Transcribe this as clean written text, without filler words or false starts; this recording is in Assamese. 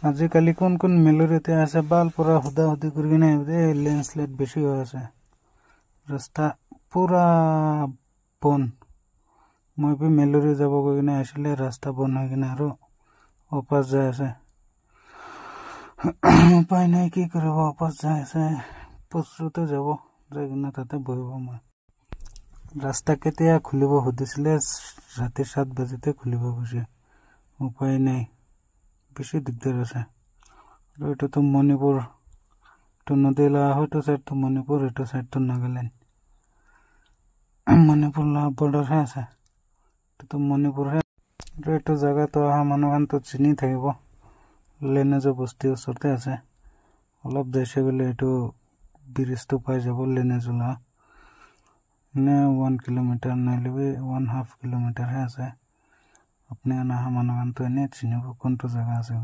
আজিকালি কোন কোন মেলুৰিতে আছে বাল পুৰা হুদা হুদি কৰি কিনে লেন্ডশ্লাইড বেছি হৈ আছে ৰাস্তা পুৰা বন মই মেলুৰি যাব গৈ কিনে আছিলে ৰাস্তা বন হৈ কিনে আৰু অপাস যাই আছে উপায় নাই কি কৰিব অপাস যাই আছে পছৰুতে যাব যাই কিনে তাতে বহিব মই ৰাস্তা কেতিয়া খুলিব সুধিছিলে ৰাতি 7 বজাতে খুলিব কৈছে উপায় নাই বেছি দিগদাৰ আছে আৰু এটো মণিপুৰ তো নদীলা হয়তো সাইডটো মণিপুৰ এটো সাইডটো নাগালেণ্ড মণিপুৰ লা বৰ্ডাৰ হে আছে তো মণিপুৰ হে এটো জায়গা তো আহা মানুহখান তো চিনি থাকিব লেনেজো বস্তি ওচৰতে আছে অলপ যাইছে গলে এটো ব্ৰিজটো পাই যাব লেনেজলা ने 1 किलोमीटर नाइलेबे 1.5 किलोमीटर है আছে আপনি আনা মানুহখান তো এনে চিনিব কোনটো জায়গা আছে